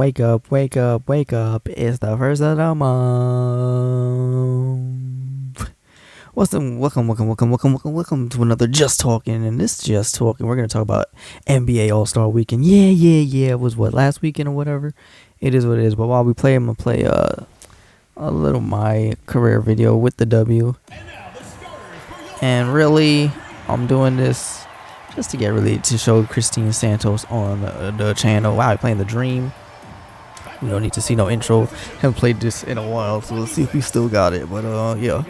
wake up, wake up, wake up. It's the first of the month. Welcome to another Just Talking. And this Just Talking, we're going to talk about NBA All-Star Weekend. Yeah. It was what, last weekend or whatever? It is what it is. But while we play, I'm going to play a little my career video with the W. And really, I'm doing this just to get really to show Christine Santos on the channel. Wow, playing the Dream. We don't need to see no intro. Haven't played this in a while, so let's see if we still got it. But yeah.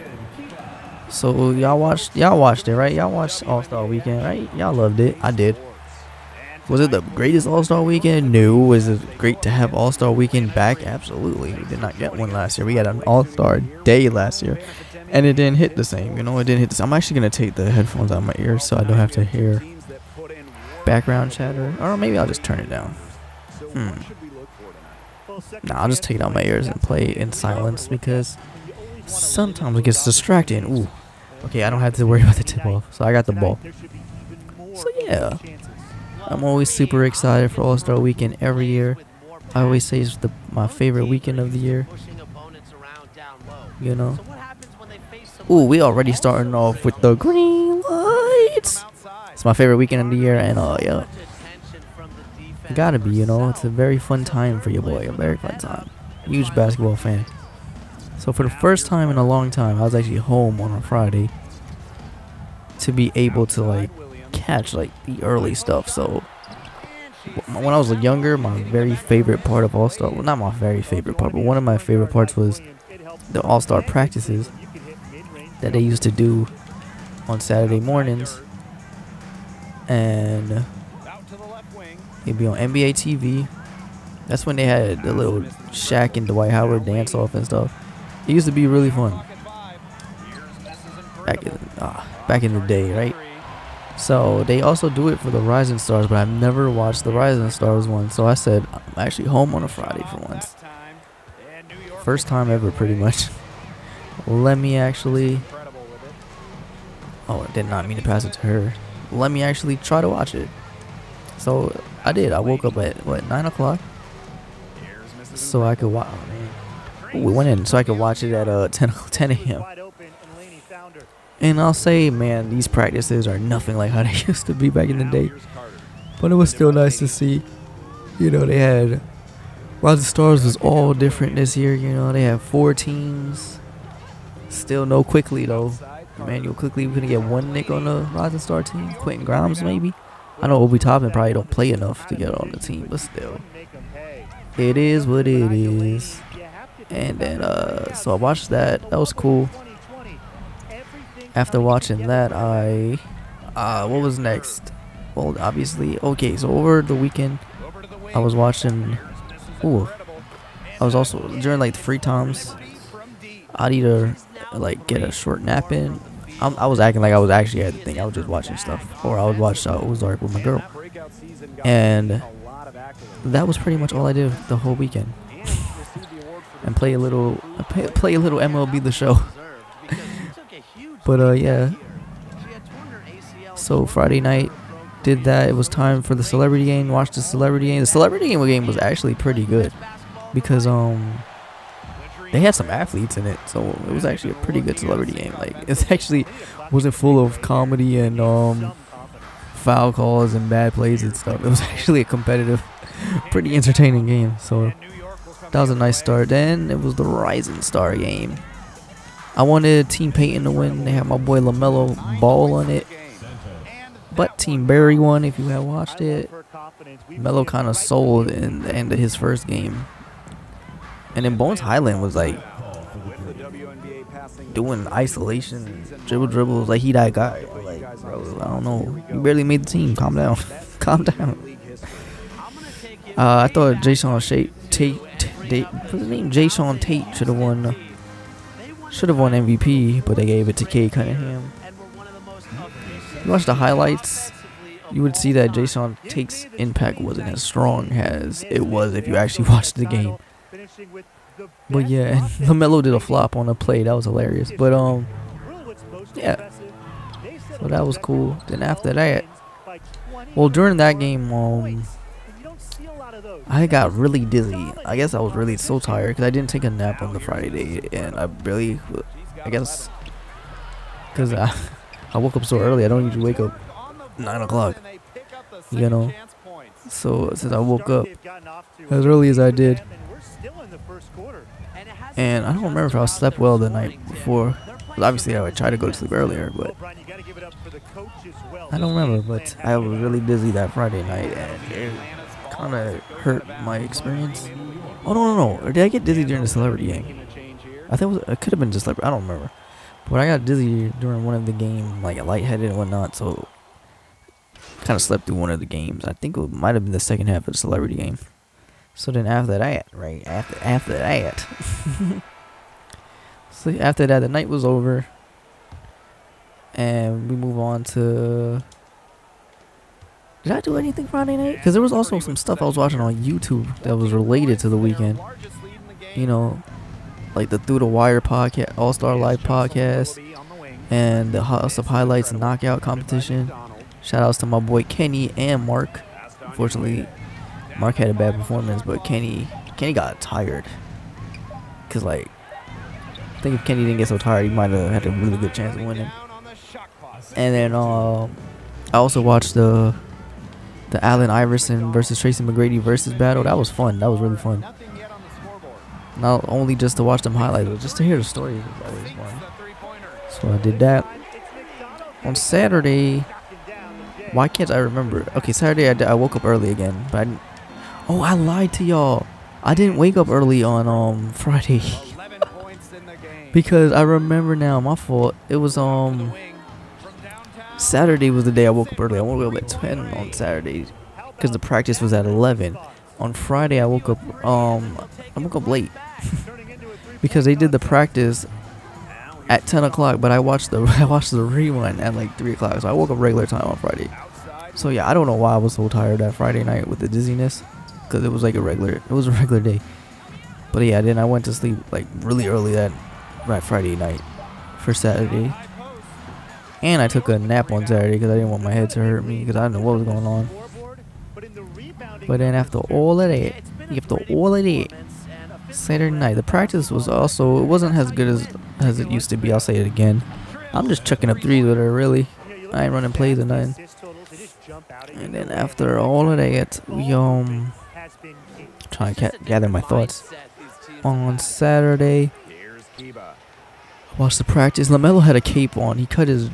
So y'all watched it, right? Y'all watched All-Star Weekend, right? Y'all loved it. I did. Was it the greatest All-Star Weekend? No. Was it great to have All-Star Weekend back? Absolutely. We did not get one last year. We had an All-Star Day last year, and it didn't hit the same. It didn't hit the same. I'm actually gonna take the headphones out of my ears so I don't have to hear background chatter. Or maybe I'll just turn it down. Nah, I'll just take it out of my ears and play in silence because sometimes it gets distracting. Ooh. Okay, I don't have to worry about the tip-off, so I got the ball. So yeah, I'm always super excited for All-Star Weekend every year. I always say it's my favorite weekend of the year. You know. Ooh, we already starting off with the green lights. It's my favorite weekend of the year, and yeah, it gotta be. It's a very fun time for your boy. A very fun time. Huge basketball fan. So for the first time in a long time, I was actually home on a Friday to be able to catch the early stuff. So when I was younger, my very favorite part of All-Star, well, not my very favorite part, but one of my favorite parts was the All-Star practices that they used to do on Saturday mornings, and it'd be on NBA TV. That's when they had the little Shaq and Dwight Howard dance off and stuff. It used to be really fun back in the day, right? So they also do it for the Rising Stars, but I've never watched the Rising Stars one. So I said I'm actually home on a Friday for once. First time ever, pretty much. Let me actually. Oh, I did not mean to pass it to her. Let me actually try to watch it. So I did. I woke up at 9 o'clock, so I could watch. Oh, man. Ooh, we went in so I could watch it at 10 a.m. And I'll say, man, these practices are nothing like how they used to be back in the day. But it was still nice to see. They had Rising Stars was all different this year. They have 4 teams. Still no Quickly though. Emmanuel Quickly, we couldn't get one Nick on the Rising Star team. Quentin Grimes maybe. I know Obi Toppin probably don't play enough to get on the team, but still, it is what it is. And then so I watched that. That was cool. After watching that, what was next? Well, obviously, okay. So over the weekend, I was watching. I was also during the free times. I'd either get a short nap in. I was acting like I was actually at the thing. I was just watching stuff, or I would watch Ozark with my girl, and that was pretty much all I did the whole weekend. And play a little MLB The Show. But yeah. So Friday night, did that. It was time for the celebrity game. Watched the celebrity game. The celebrity game was actually pretty good because they had some athletes in it, so it was actually a pretty good celebrity game. It actually wasn't full of comedy and foul calls and bad plays and stuff. It was actually a competitive, pretty entertaining game. So that was a nice start. Then it was the Rising Star game. I wanted Team Peyton to win. They had my boy LaMelo Ball on it, but Team Barry won. If you have watched it, Melo kind of sold in the end of his first game. And then Bones Highland was doing isolation, dribbles like he that guy. Bro, I don't know. You barely made the team. Calm down. Calm down. I thought Jason Tate, what's his name? Jason Tate should have won MVP, but they gave it to Cade Cunningham. You watch the highlights, you would see that Jason Tate's impact wasn't as strong as it was if you actually watched the game. But yeah, LaMelo did a flop on a play. That was hilarious. But yeah. So that was cool. Then after that, well, during that game, I got really dizzy. I guess I was really so tired because I didn't take a nap on the Friday day, and I guess, because I woke up so early. I don't usually wake up 9 o'clock, you know. So since I woke up as early as I did, and I don't remember if I slept well the night before. Well, obviously, I would try to go to sleep earlier, but I don't remember. But I was really dizzy that Friday night, and it kind of hurt my experience. Oh no! Or did I get dizzy during the celebrity game? I think it could have been just celebrity. I don't remember. But I got dizzy during one of the games, like lightheaded and whatnot. So kind of slept through one of the games. I think it might have been the second half of the celebrity game. So then after that, right after that, so after that, the night was over, and we move on to. Did I do anything Friday night? Because there was also some stuff I was watching on YouTube that was related to the weekend. You know, like the Through the Wire podcast, All Star Live podcast, and the House of Highlights and Knockout competition. Shout outs to my boy Kenny and Mark. Unfortunately, Mark had a bad performance, but Kenny got tired. Cause like, I think if Kenny didn't get so tired, he might have had a really good chance of winning. And then I also watched the Allen Iverson versus Tracy McGrady versus battle. That was fun. That was really fun. Not only just to watch them highlights, but just to hear the story was always fun. So I did that. On Saturday, why can't I remember? Okay, Saturday I woke up early again, but I lied to y'all. I didn't wake up early on Friday because I remember now. My fault. It was Saturday was the day I woke up early. I woke up at 10 on Saturday because the practice was at 11. On Friday I woke up late because they did the practice at 10 o'clock, but I watched the rerun at like 3 o'clock. So I woke up regular time on Friday. So yeah, I don't know why I was so tired that Friday night with the dizziness, because it was a regular day. But yeah, then I went to sleep like really early that Friday night for Saturday. And I took a nap on Saturday because I didn't want my head to hurt me because I didn't know what was going on. But then after all of that, Saturday night, the practice was also, it wasn't as good as it used to be. I'll say it again. I'm just chucking up threes with her, really. I ain't running plays or nothing. And then after all of that, we trying to gather my thoughts. On Saturday, watched the practice. LaMelo had a cape on. He cut his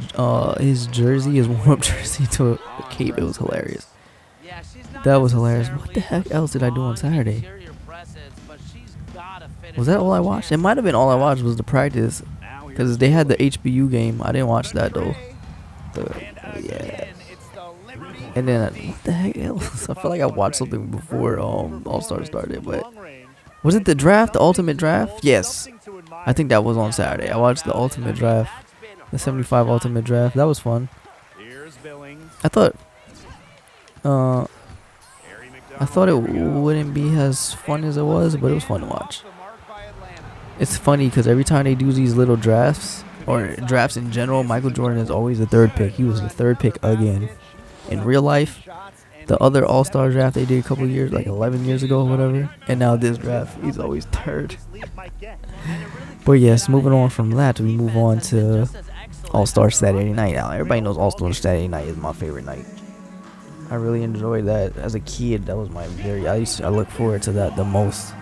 jersey, his warm-up jersey, to a cape. It was hilarious. That was hilarious. What the heck else did I do on Saturday? Was that all I watched? It might have been all I watched was the practice, because they had the HBU game. I didn't watch that though. Yeah. And then what the heck else? I feel like I watched something before All Star started, but was it the draft, the ultimate draft? Yes. I think that was on Saturday. I watched the ultimate draft, the 75 ultimate draft. That was fun. I thought it wouldn't be as fun as it was, but it was fun to watch. It's funny because every time they do these little drafts, or drafts in general, Michael Jordan is always the third pick. He was the third pick again. In real life, the other All-Star draft they did a couple years, like 11 years ago or whatever, and now this draft, he's always third. But yes, moving on from that, we move on to All-Star Saturday Night. Now, everybody knows All-Star Saturday Night is my favorite night. I really enjoyed that as a kid. That was I look forward to that the most.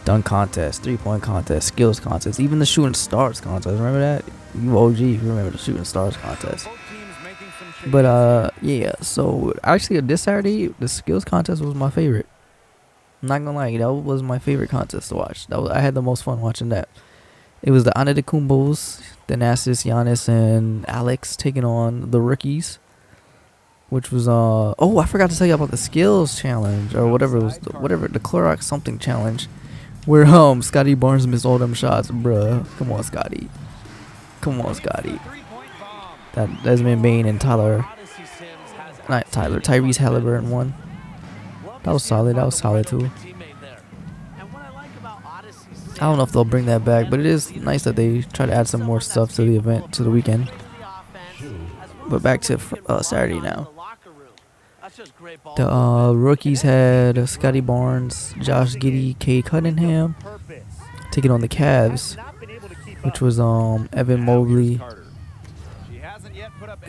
Dunk contest, 3-point contest, skills contest, even the shooting stars contest. Remember that? You OG, you remember the shooting stars contest. But yeah. So actually, this Saturday, the skills contest was my favorite. I'm not gonna lie, that was my favorite contest to watch. I had the most fun watching that. It was the Antetokounmpos, the Thanasis, Giannis, and Alex taking on the rookies, which was I forgot to tell you about the skills challenge or whatever it was, the Clorox something challenge, where Scotty Barnes missed all them shots, bruh. Come on, Scotty. That Desmond Bain and Tyrese Halliburton won. That was solid. Too. I don't know if they'll bring that back, but it is nice that they try to add some more stuff to the event, to the weekend. But back to Saturday now. The rookies had Scotty Barnes, Josh Giddey, Cade Cunningham taking on the Cavs, which was Evan Mobley,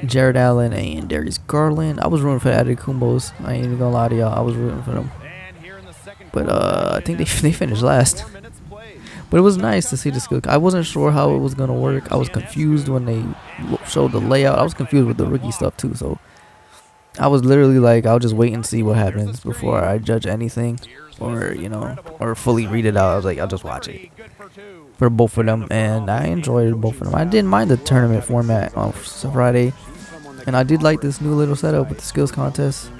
Jared Allen, and Darius Garland. I was rooting for the Adekumbos. I ain't even gonna lie to y'all. I was rooting for them. But I think they finished last. But it was nice to see the skill. I wasn't sure how it was gonna work. I was confused when they showed the layout. I was confused with the rookie stuff too. So I was literally like, I'll just wait and see what happens before I judge anything, or or fully read it out. I was like, I'll just watch it for both of them, and I enjoyed both of them. I didn't mind the tournament format on Friday, and I did like this new little setup with the skills contest.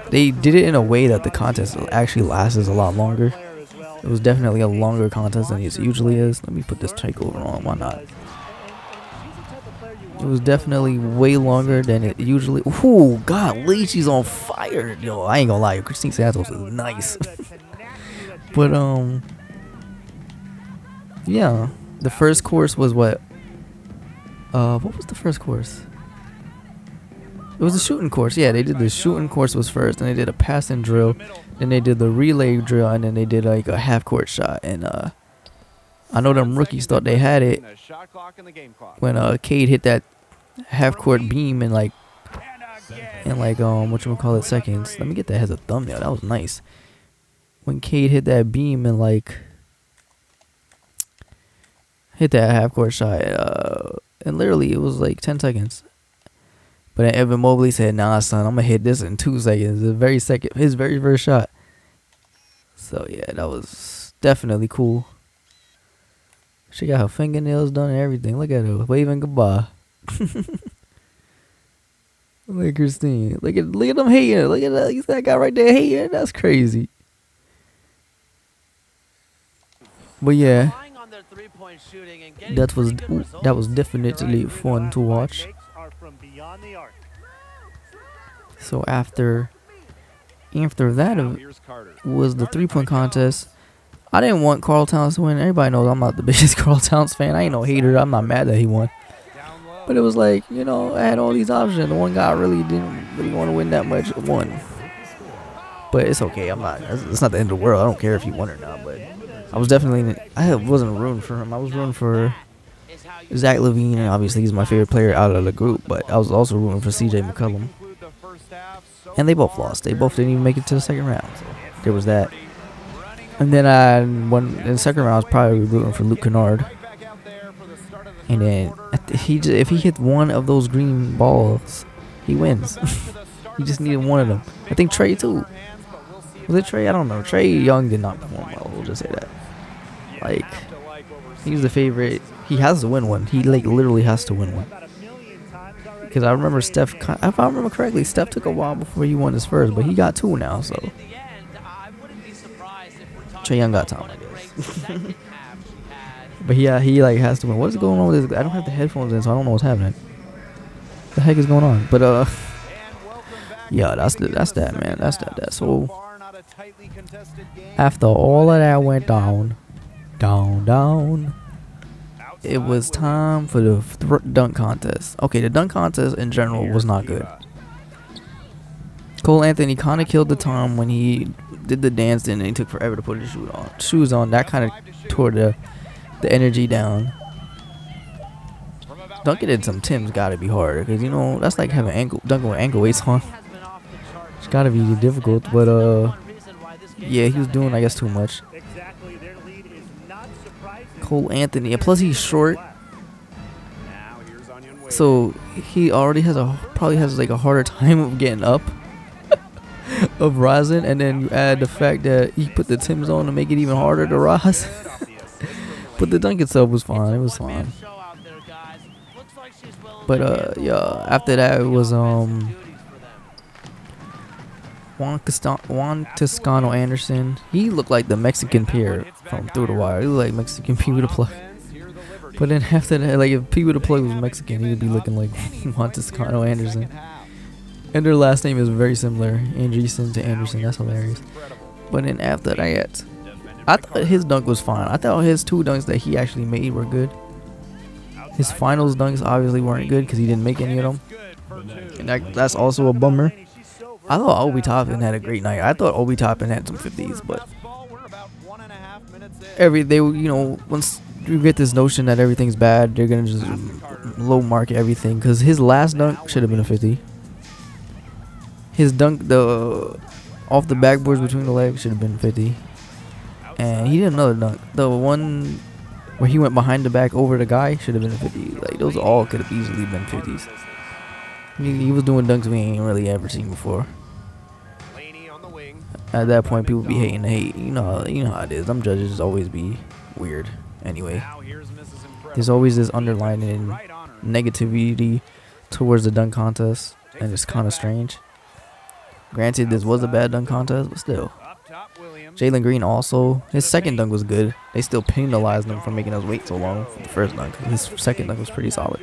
They did it in a way that the contest actually lasts a lot longer. It was definitely a longer contest than it usually is. Let me put this takeover on. Why not? It was definitely way longer than it usually. Ooh, golly, she's on fire. Yo, I ain't gonna lie. Christine Santos is nice. But, yeah. The first course was what? What was the first course? It was a shooting course. Yeah, they did the shooting course was first, and they did a passing drill, then they did the relay drill, and then they did like a half court shot. And I know them rookies thought they had it when Cade hit that half court beam in like whatchamacallit seconds. Let me get that as a thumbnail. That was nice. When Cade hit that beam and like hit that half court shot, and literally it was like 10 seconds. But then Evan Mobley said, "Nah, son, I'm gonna hit this in 2 seconds." His very first shot. So yeah, that was definitely cool. She got her fingernails done and everything. Look at her waving goodbye. Look at Christine. Look at them hating. Look at that guy right there hating. That's crazy. But yeah, that was definitely fun to watch. So after that was the 3-point contest. I didn't want Karl Towns to win. Everybody knows I'm not the biggest Karl Towns fan. I ain't no hater. I'm not mad that he won. But it was like, I had all these options. The one guy didn't really want to win that much. Won. But it's okay. It's not the end of the world. I don't care if he won or not. But I wasn't rooting for him. I was rooting for Zach LaVine, and obviously he's my favorite player out of the group. But I was also rooting for CJ McCollum. And they both lost. They both didn't even make it to the second round. So there was that. And then in the second round, I was probably rooting for Luke Kennard. And then if he hits one of those green balls, he wins. He just needed one of them. I think Trey too. Was it Trey? I don't know. Trey Young did not perform well. We'll just say that. Like, he's the favorite. He has to win one. He literally has to win one. Because I remember Steph, if I remember correctly, Steph took a while before he won his first, but he got 2 now, so. Trae Young got time, I guess. But yeah, he has to win. What is going on with this? I don't have the headphones in, so I don't know what's happening. What the heck is going on? But yeah, that's that, man. That's that. So after all of that went down, it was time for the dunk contest. Okay, the dunk contest in general was not good. Cole Anthony kind of killed the time when he did the dance, and he took forever to put his shoes on. That kind of tore the energy down. Dunking in some Tim's gotta be hard, because that's like having dunking with ankle weights on. It's gotta be difficult, but yeah, he was doing, I guess, too much. Cole Anthony, and plus he's short, so he already probably has like a harder time of getting up, of rising, and then you add the fact that he put the Timbs on to make it even harder to rise. But the dunk itself was fine. It was fine. But yeah, after that it was Juan Toscano Anderson. He looked like the Mexican peer from Through the Wire. He looked like Mexican P with a plug. But then after that, like if P with a plug was Mexican, he would be looking like Juan Toscano Anderson. And their last name is very similar, Andreessen to Anderson. That's hilarious. But then after that, I thought his dunk was fine. I thought his 2 dunks that he actually made were good. His finals dunks obviously weren't good because he didn't make any of them. And that's also a bummer. I thought Obi Toppin had a great night. I thought Obi Toppin had some 50s, but once you get this notion that everything's bad, they're gonna just low mark everything. Cause his last dunk should have been a 50. His dunk, the off the backboards between the legs, should have been 50. And he did another dunk. The one where he went behind the back over the guy should have been a 50. Like, those all could have easily been 50s. He was doing dunks we ain't really ever seen before. At that point, people be hating to hate. You know how it is. Them judges always be weird. Anyway, there's always this underlying negativity towards the dunk contest, and it's kind of strange. Granted, this was a bad dunk contest, but still. Jalen Green also, his second dunk was good. They still penalized him for making us wait so long for the first dunk. His second dunk was pretty solid.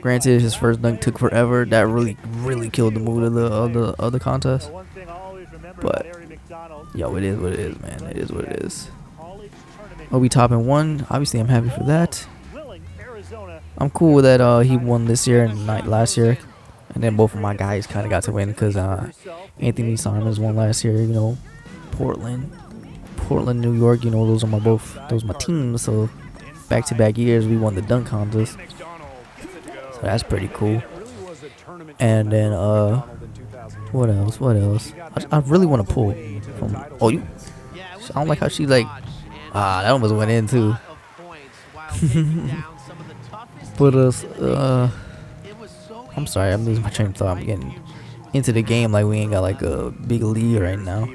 Granted, his first dunk took forever. That really killed the mood of the other contest. But yo, it is what it is, man. It is what it is. Obi Toppin won. Obviously, I'm happy for that. I'm cool with that. He won this year and last year, and then both of my guys kind of got to win because Anthony Simons won last year. You know, Portland, New York. You know, those are my teams. So back-to-back years, we won the dunk contest. So that's pretty cool. And then what else? I really want to pull from. Oh, you. I don't like how she like. That almost went in too. But I'm sorry, I'm losing my train of thought. I'm getting into the game like we ain't got like a big lead right now.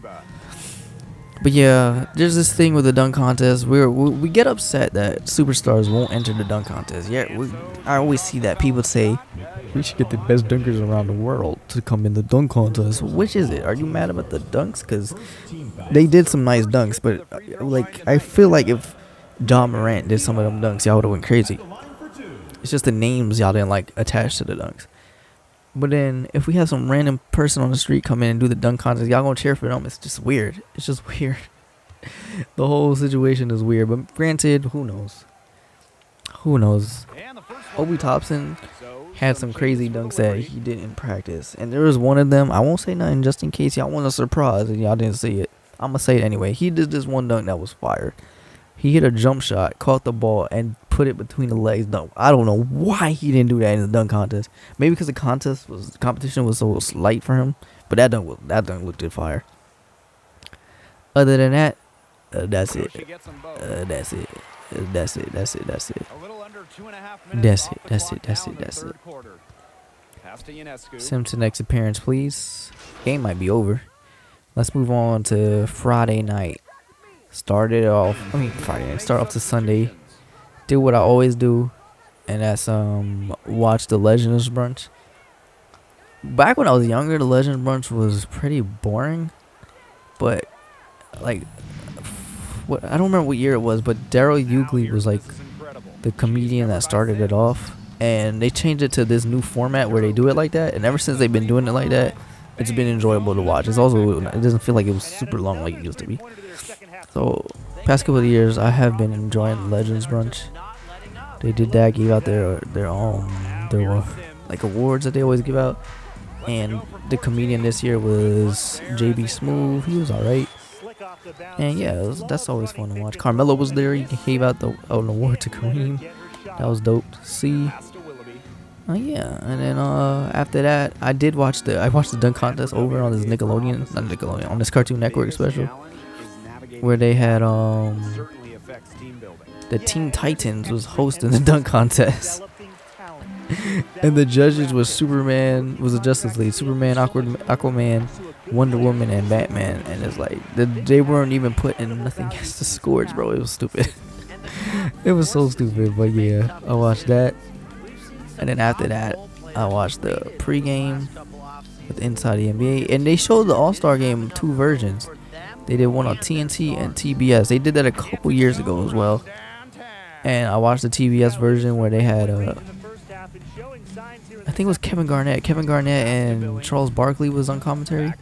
But yeah, there's this thing with the dunk contest. We get upset that superstars won't enter the dunk contest. Yeah, I always see that people say we should get the best dunkers around the world to come in the dunk contest. Which is it? Are you mad about the dunks? Because they did some nice dunks, but like I feel like if John Morant did some of them dunks, y'all would have went crazy. It's just the names y'all didn't like attached to the dunks. But then if we have some random person on the street come in and do the dunk contest, y'all gonna cheer for them. It's just weird. It's just weird. The whole situation is weird. But granted, who knows? Who knows? Obi Toppin had some crazy dunks that he did in practice. And there was one of them. I won't say nothing just in case y'all want a surprise and y'all didn't see it. I'm going to say it anyway. He did this one dunk that was fire. He hit a jump shot, caught the ball, and put it between the legs. No, I don't know why he didn't do that in the dunk contest. Maybe because the competition was so light for him. But that dunk looked at fire. Other than that, that's it. That's it. That's it. Simpson next appearance, please. Game might be over. Let's move on to Friday night. Start off to Sunday. Do what I always do, and that's watch the Legends brunch. Back when I was younger, the Legends brunch was pretty boring, but like I don't remember what year it was, but Daryl Hughley was like the comedian that started it off, and they changed it to this new format where they do it like that, and ever since they've been doing it like that, it's been enjoyable to watch. It doesn't feel like it was super long like it used to be. So past couple of years, I have been enjoying the Legends brunch. They did that, gave out their like awards that they always give out, and the comedian this year was JB Smooth. He was alright. And yeah, that's always fun to watch. Carmelo was there. He gave out an award to Kareem. That was dope to see. Yeah, and then after that, I watched the dunk contest over on this on this Cartoon Network special, where they had the Teen Titans was hosting the dunk contest. And the judges was the Justice League, Superman, Aquaman, Wonder Woman, and Batman. And it's like they weren't even putting nothing against the scores, bro. It was stupid. It was so stupid. But yeah, I watched that, and then after that, I watched the pregame with Inside the NBA, and they showed the All-Star Game 2 versions. They did one on TNT and TBS. They did that a couple years ago as well. And I watched the TBS version where they had I think it was Kevin Garnett and Charles Barkley was on commentary,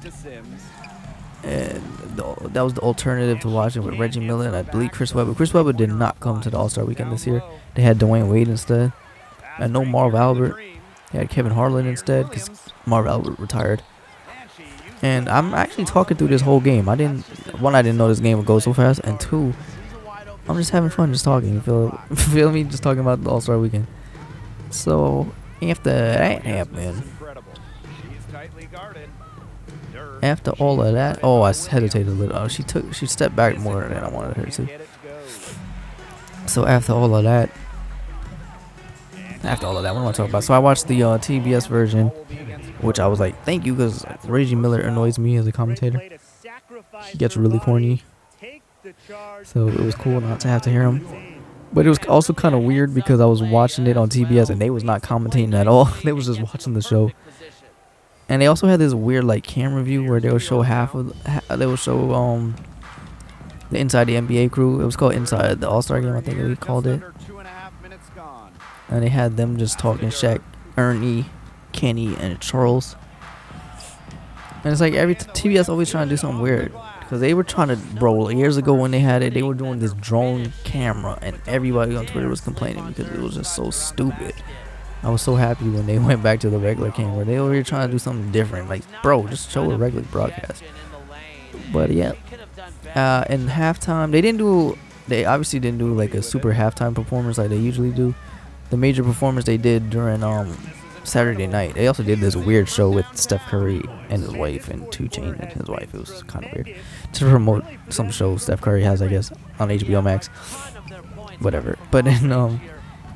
and that was the alternative to watching with Reggie Miller and I believe Chris Webber. Chris Webber did not come to the All-Star Weekend this year. They had Dwayne Wade instead, and no Marv Albert. They had Kevin Harlan instead because Marv Albert retired. And I'm actually talking through this whole game. I didn't know this game would go so fast, and two, I'm just having fun just talking. You feel me? Just talking about the All-Star Weekend. So after that happened, after all of that, oh, I hesitated a little. She stepped back more than I wanted her to. So after all of that, what am I talking about? So I watched the TBS version, which I was like, thank you, because Reggie Miller annoys me as a commentator. He gets really corny. So it was cool not to have to hear him. But it was also kind of weird because I was watching it on TBS and they was not commentating at all. They was just watching the show. And they also had this weird like camera view where they would show the inside the NBA crew. It was called Inside the All-Star Game, I think we called it. And they had them just talking, Shaq, Ernie, Kenny, and Charles. And it's like every TBS always trying to do something weird. Because they were trying to, bro, years ago when they had it, they were doing this drone camera. And everybody on Twitter was complaining because it was just so stupid. I was so happy when they went back to the regular camera. They were trying to do something different. Like, bro, just show a regular broadcast. But yeah. In halftime, they obviously didn't do like a super halftime performance like they usually do. The major performance they did during Saturday night. They also did this weird show with Steph Curry and his wife and 2 Chainz and his wife. It was kind of weird to promote some show Steph Curry has, I guess, on HBO Max. Whatever. But then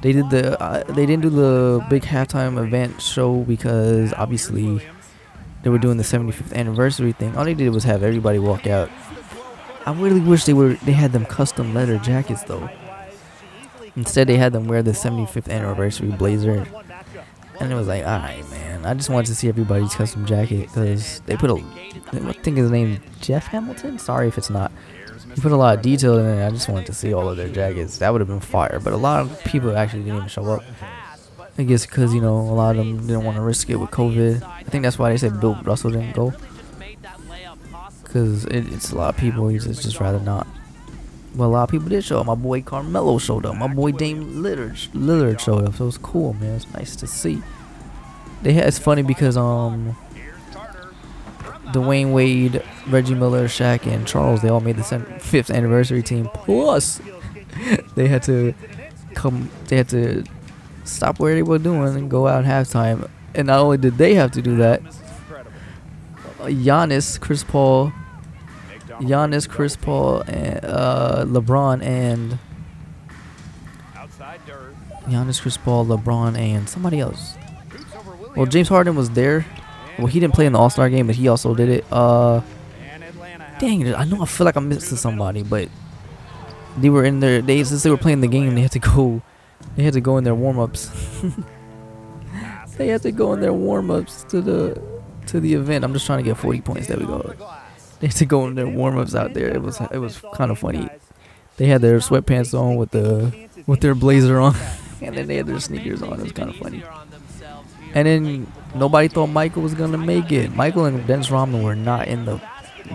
they didn't do the big halftime event show because obviously they were doing the 75th anniversary thing. All they did was have everybody walk out. I really wish they had them custom leather jackets though. Instead, they had them wear the 75th anniversary blazer. And it was like, alright, man. I just wanted to see everybody's custom jacket because they put I think his name Jeff Hamilton? Sorry if it's not. He put a lot of detail in it. I just wanted to see all of their jackets. That would have been fire. But a lot of people actually didn't even show up. I guess because, a lot of them didn't want to risk it with COVID. I think that's why they said Bill Russell didn't go. Because it's a lot of people. He's just rather not. Well, a lot of people did show up. My boy Carmelo showed up. My boy Dame Lillard showed up. So it was cool, man. It's nice to see. It's funny because Dwayne Wade, Reggie Miller, Shaq, and Charles, they all made the 5th anniversary team. Plus, they had to stop where they were doing and go out halftime. And not only did they have to do that, Giannis, Chris Paul, and LeBron and somebody else. Well, James Harden was there. Well, he didn't play in the All-Star game, but he also did it. Dang it! I feel like I'm missing somebody, but they were in there. Since they were playing the game, they had to go in their warm-ups. They had to go in their warm-ups to the event. I'm just trying to get 40 points. There we go. They had to go in their warm-ups out there. It was kind of funny. They had their sweatpants on with their blazer on, and then they had their sneakers on. It was kind of funny. And then nobody thought Michael was gonna make it. Michael and Dennis Rodman were not in the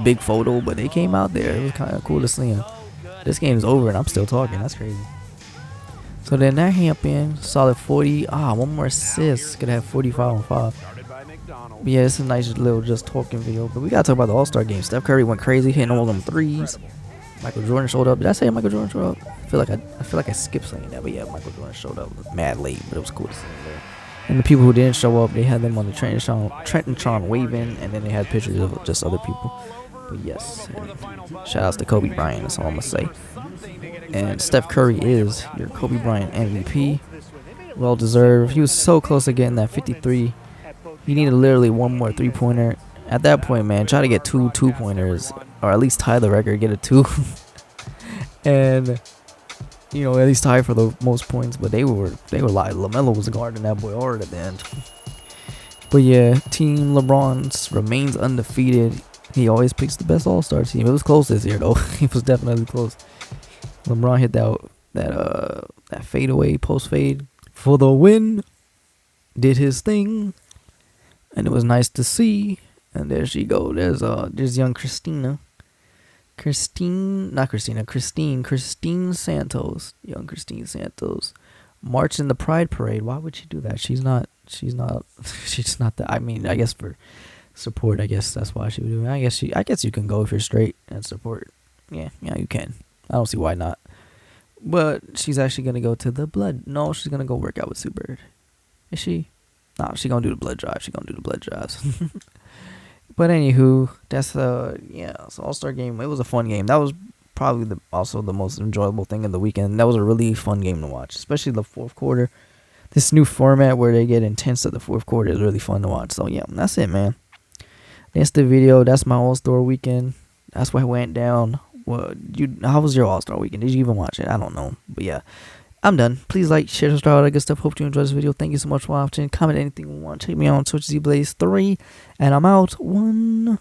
big photo, but they came out there. It was kind of cool to see them. This game's over and I'm still talking. That's crazy. So then that happened. Solid 40. One more assist. Could have 45 on 5. But yeah, it's a nice little just talking video. But we gotta talk about the All-Star game. Steph Curry went crazy, hitting all them threes. Michael Jordan showed up. Did I say Michael Jordan showed up? I feel like I skipped saying that, but yeah, Michael Jordan showed up mad late, but it was cool to see him there. And the people who didn't show up, they had them on the Trenton waving, and then they had pictures of just other people. But yes, shout outs to Kobe Bryant, that's all I'm gonna say. And Steph Curry is your Kobe Bryant MVP. Well deserved. He was so close to getting that 53. He needed literally one more 3-pointer. At that point, man, try to get 2 2-pointers, or at least tie the record, get a 2. And at least tie for the most points. But they were like, LaMelo was guarding that boy hard at the end. But yeah, Team LeBron remains undefeated. He always picks the best All-Star team. It was close this year though. It was definitely close. LeBron hit that fadeaway, post fade for the win. Did his thing, and it was nice to see. And there she go. There's young Christine Santos. Young Christine Santos marching the Pride Parade. Why would she do that? She's not that. I mean, I guess for support. I guess that's why she would do it. I guess you can go if you're straight and support. Yeah, you can. I don't see why not. But she's actually gonna go to the blood. No, she's gonna go work out with Sue Bird. Is she? No, she gonna do the blood drive. She gonna do the blood drives. But anywho, that's it's an All-Star game. It was a fun game. That was probably also the most enjoyable thing of the weekend. That was a really fun game to watch, especially the fourth quarter. This new format where they get intense at the fourth quarter is really fun to watch. So yeah, that's it, man. That's the video. That's my All-Star weekend. That's what went down. How was your All-Star weekend? Did you even watch it? I don't know. But yeah, I'm done. Please like, share, subscribe, all that good stuff. Hope you enjoyed this video. Thank you so much for watching. Comment anything you want. Check me out on Twitch, ZBlaze3. And I'm out. 1.